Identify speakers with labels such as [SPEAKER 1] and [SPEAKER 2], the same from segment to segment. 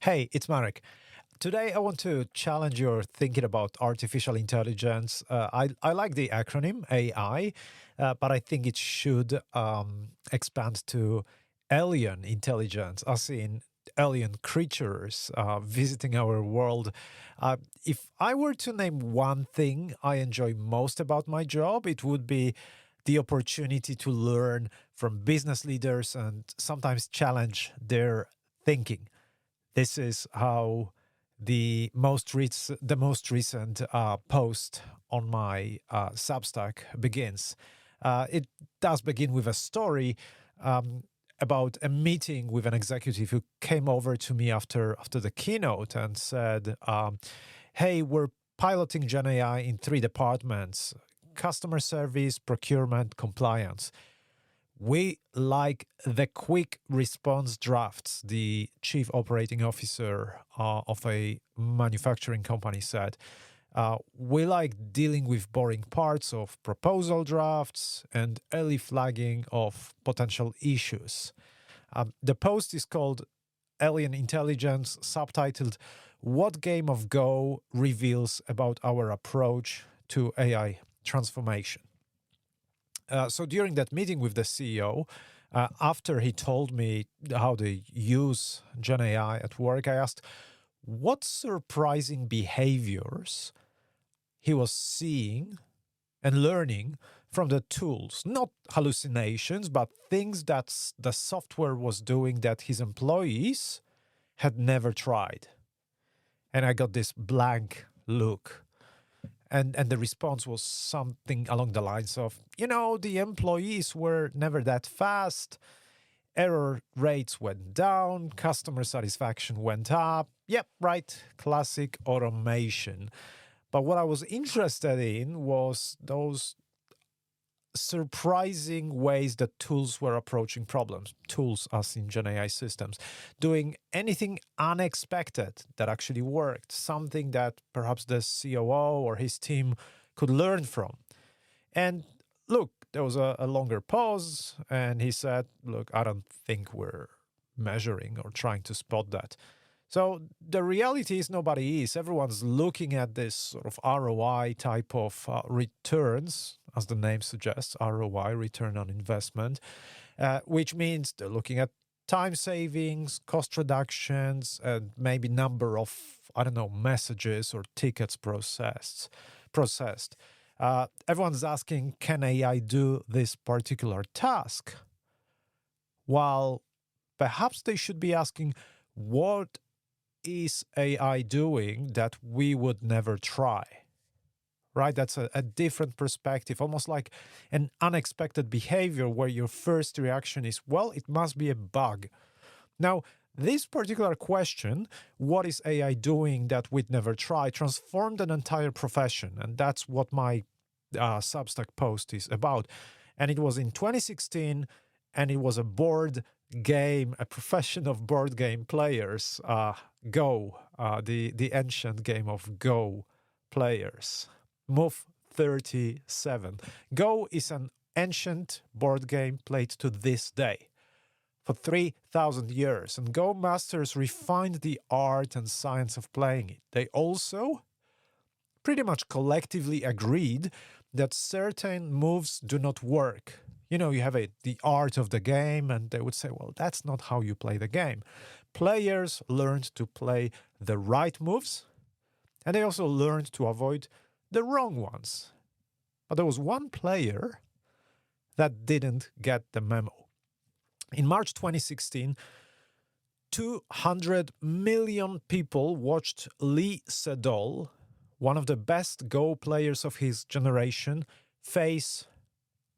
[SPEAKER 1] Hey, it's Marek. Today, I want to challenge your thinking about artificial intelligence. I like the acronym AI, but I think it should expand to alien intelligence, as in alien creatures visiting our world. If I were to name one thing I enjoy most about my job, it would be the opportunity to learn from business leaders and sometimes challenge their thinking. This is how the most recent post on my Substack begins. It does begin with a story about a meeting with an executive who came over to me after the keynote and said, "Hey, we're piloting GenAI in three departments: customer service, procurement, compliance. We like the quick response drafts," the chief operating officer of a manufacturing company said. We like dealing with boring parts of proposal drafts and early flagging of potential issues. The post is called Alien Intelligence, subtitled "What Game of Go Reveals About Our Approach to AI Transformation." So during that meeting with the CEO, after he told me how they use GenAI at work, I asked what surprising behaviors he was seeing and learning from the tools. Not hallucinations, but things that the software was doing that his employees had never tried. And I got this blank look. And the response was something along the lines of, the employees were never that fast, error rates went down, customer satisfaction went up. Yep, right, classic automation. But what I was interested in was those surprising ways that tools were approaching problems, tools as in GenAI systems, doing anything unexpected that actually worked, something that perhaps the COO or his team could learn from. And look, there was a longer pause, and he said, "Look, I don't think we're measuring or trying to spot that." So the reality is nobody is. Everyone's looking at this sort of ROI type of returns, as the name suggests, ROI, return on investment, which means they're looking at time savings, cost reductions, and maybe number of, messages or tickets processed. Everyone's asking, can AI do this particular task? While perhaps they should be asking, what is AI doing that we would never try? Right? That's a different perspective, almost like an unexpected behavior where your first reaction is, well, it must be a bug. Now, this particular question, what is AI doing that we'd never try, transformed an entire profession. And that's what my Substack post is about. And it was in 2016, and it was a board game, a profession of board game players, Go, the ancient game of Go players. Move 37. Go is an ancient board game played to this day for 3,000 years, and Go masters refined the art and science of playing it. They also pretty much collectively agreed that certain moves do not work. You have the art of the game, and they would say, well, that's not how you play the game. Players learned to play the right moves, and they also learned to avoid the wrong ones. But there was one player that didn't get the memo. In March 2016, 200 million people watched Lee Sedol, one of the best Go players of his generation, face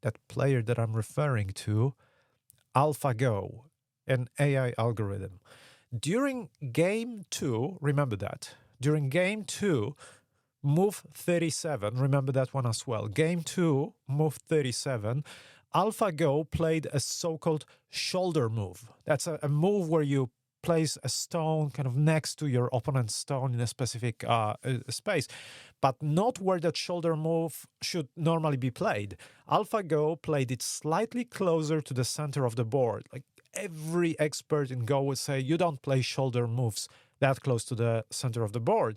[SPEAKER 1] that player that I'm referring to, AlphaGo, an AI algorithm. During game 2, remember that, during game 2, move 37, remember that one as well. Game 2, move 37, AlphaGo played a so-called shoulder move. That's a move where you place a stone kind of next to your opponent's stone in a specific space, but not where that shoulder move should normally be played. AlphaGo played it slightly closer to the center of the board. Like every expert in Go would say, you don't play shoulder moves that close to the center of the board.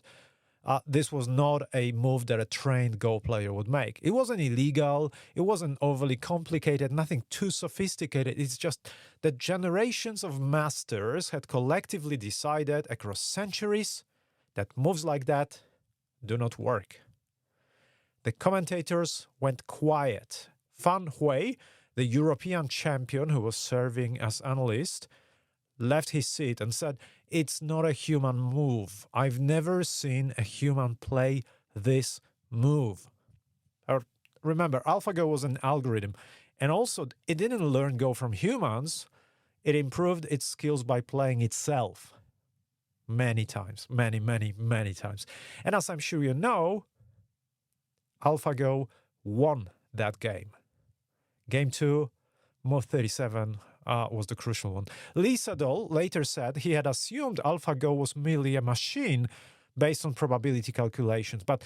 [SPEAKER 1] This was not a move that a trained Go player would make. It wasn't illegal. It wasn't overly complicated, nothing too sophisticated. It's just that generations of masters had collectively decided across centuries that moves like that do not work. The commentators went quiet. Fan Hui, the European champion who was serving as analyst, left his seat and said, "It's not a human move. I've never seen a human play this move." Remember, AlphaGo was an algorithm, and also it didn't learn Go from humans. It improved its skills by playing itself many times, many times. And as I'm sure you know, AlphaGo won that game. Game 2, move 37, was the crucial one. Lee Sedol later said he had assumed AlphaGo was merely a machine based on probability calculations. But,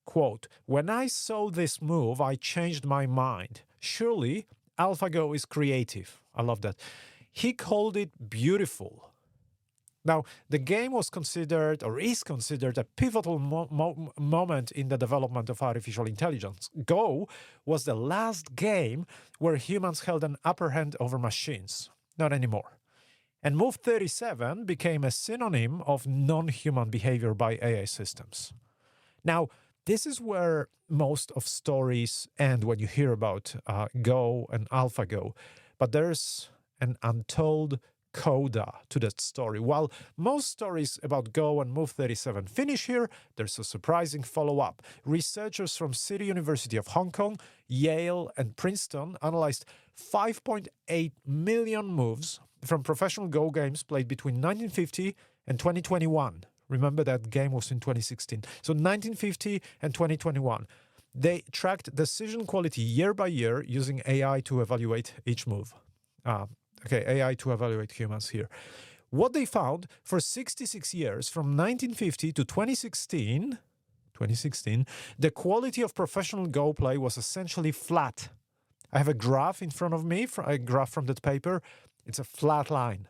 [SPEAKER 1] quote, "When I saw this move, I changed my mind. Surely AlphaGo is creative." I love that. He called it beautiful. Now, the game was considered, or is considered, a pivotal moment in the development of artificial intelligence. Go was the last game where humans held an upper hand over machines. Not anymore. And Move 37 became a synonym of non-human behavior by AI systems. Now, this is where most of stories end when you hear about Go and AlphaGo. But there's an untold coda to that story. While most stories about Go and Move 37 finish here, there's a surprising follow-up. Researchers from City University of Hong Kong, Yale, and Princeton analyzed 5.8 million moves from professional Go games played between 1950 and 2021. Remember that game was in 2016. So 1950 and 2021. They tracked decision quality year by year using AI to evaluate each move. AI to evaluate humans here. What they found for 66 years, from 1950 to 2016, the quality of professional Go play was essentially flat. I have a graph in front of me, a graph from that paper. It's a flat line.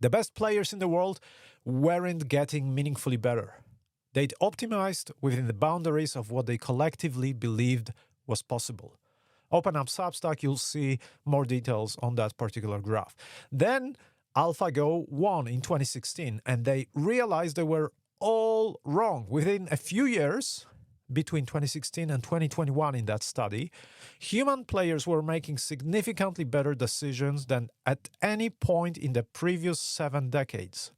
[SPEAKER 1] The best players in the world weren't getting meaningfully better. They'd optimized within the boundaries of what they collectively believed was possible. Open up Substack, you'll see more details on that particular graph. Then AlphaGo won in 2016, and they realized they were all wrong. Within a few years, between 2016 and 2021 in that study, human players were making significantly better decisions than at any point in the previous 7 decades.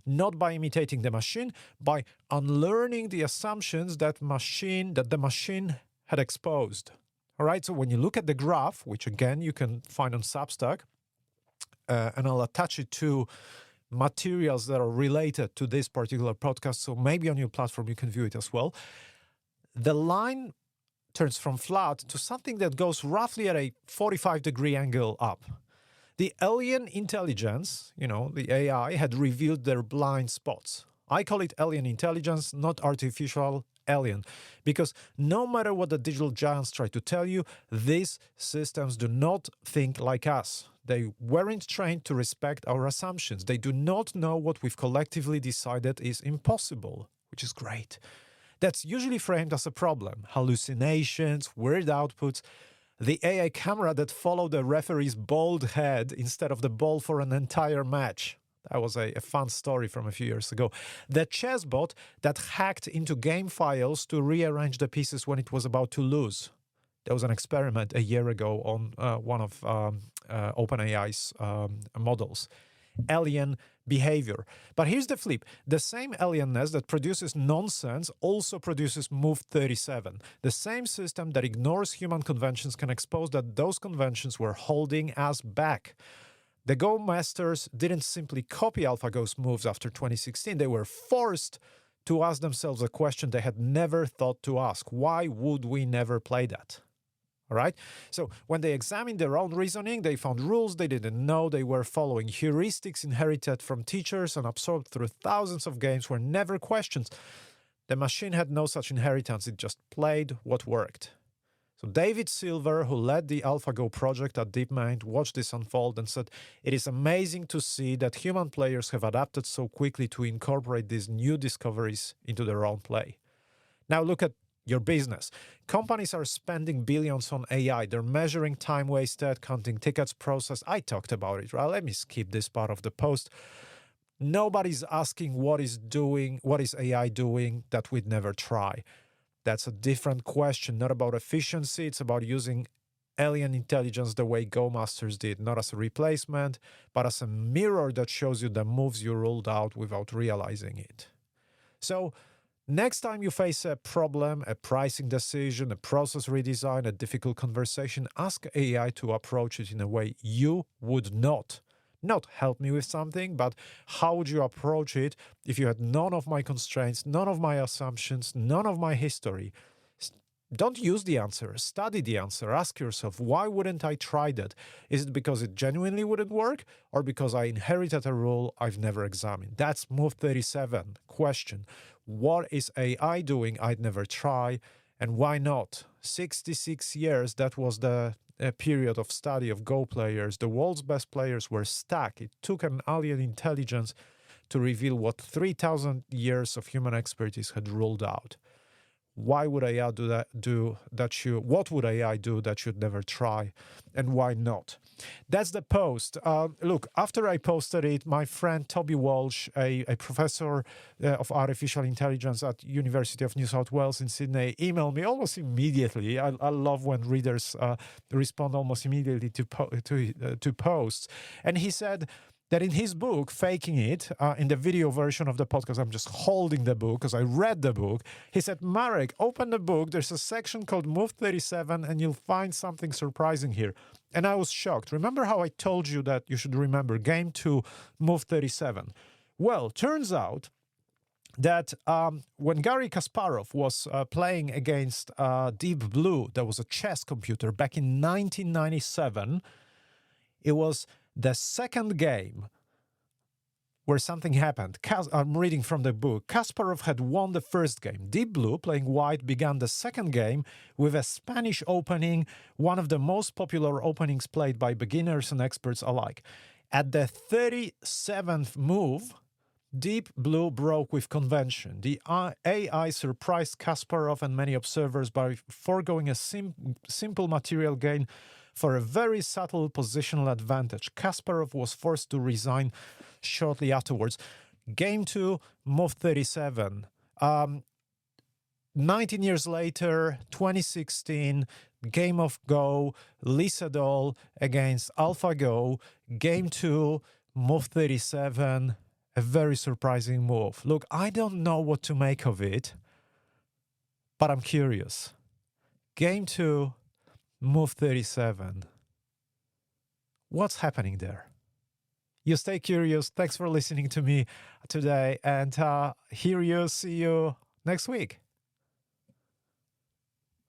[SPEAKER 1] Not by imitating the machine, by unlearning the assumptions that the machine had exposed. All right, so when you look at the graph, which again you can find on Substack, and I'll attach it to materials that are related to this particular podcast, so maybe on your platform you can view it as well. The line turns from flat to something that goes roughly at a 45-degree angle up. The alien intelligence, the AI, had revealed their blind spots. I call it alien intelligence, not artificial alien, because no matter what the digital giants try to tell you, these systems do not think like us. They weren't trained to respect our assumptions. They do not know what we've collectively decided is impossible, which is great. That's usually framed as a problem. Hallucinations, weird outputs. The AI camera that followed the referee's bald head instead of the ball for an entire match. That was a fun story from a few years ago. The chess bot that hacked into game files to rearrange the pieces when it was about to lose. There was an experiment a year ago on one of OpenAI's models. Alien behavior. But here's the flip. The same alienness that produces nonsense also produces Move 37. The same system that ignores human conventions can expose that those conventions were holding us back. The Go masters didn't simply copy AlphaGo's moves after 2016. They were forced to ask themselves a question they had never thought to ask. Why would we never play that? All right? So when they examined their own reasoning, they found rules they didn't know they were following. Heuristics inherited from teachers and absorbed through thousands of games were never questioned. The machine had no such inheritance. It just played what worked. So David Silver, who led the AlphaGo project at DeepMind, watched this unfold and said, "It is amazing to see that human players have adapted so quickly to incorporate these new discoveries into their own play." Now look at your business. Companies are spending billions on AI. They're measuring time wasted, counting tickets processed. I talked about it, right? Let me skip this part of the post. Nobody's asking what is AI doing that we'd never try. That's a different question, not about efficiency. It's about using alien intelligence the way Go Masters did, not as a replacement, but as a mirror that shows you the moves you ruled out without realizing it. So next time you face a problem, a pricing decision, a process redesign, a difficult conversation, ask AI to approach it in a way you would not help me with something, but how would you approach it if you had none of my constraints, none of my assumptions, none of my history? Don't use the answer, study the answer. Ask yourself, why wouldn't I try that? Is it because it genuinely wouldn't work, or because I inherited a rule I've never examined? That's move 37. Question: what is AI doing I'd never try, and why not? 66 years, that was the period of study of Go players. The world's best players were stuck. It took an alien intelligence to reveal what 3,000 years of human expertise had ruled out. Why would AI what would AI do that you'd never try, and why not? That's the post. Look, after I posted it, my friend Toby Walsh, a professor of artificial intelligence at University of New South Wales in Sydney, emailed me almost immediately. I love when readers respond almost immediately to posts. And he said that in his book, Faking It, in the video version of the podcast, I'm just holding the book because I read the book. He said, "Marek, open the book. There's a section called Move 37 and you'll find something surprising here." And I was shocked. Remember how I told you that you should remember Game 2, Move 37? Well, turns out that when Garry Kasparov was playing against Deep Blue, that was a chess computer, back in 1997, it was the second game where something happened. I'm reading from the book. Kasparov had won the first game. Deep Blue, playing white, began the second game with a Spanish opening, one of the most popular openings played by beginners and experts alike. At the 37th move, Deep Blue broke with convention. The AI surprised Kasparov and many observers by foregoing a simple material gain for a very subtle positional advantage. Kasparov was forced to resign shortly afterwards. Game 2, Move 37. 19 years later, 2016, Game of Go, Lisa Doll against AlphaGo. Game 2, Move 37. A very surprising move. Look, I don't know what to make of it, but I'm curious. Game 2, Move 37. What's happening there? You stay curious. Thanks for listening to me today. And see you next week.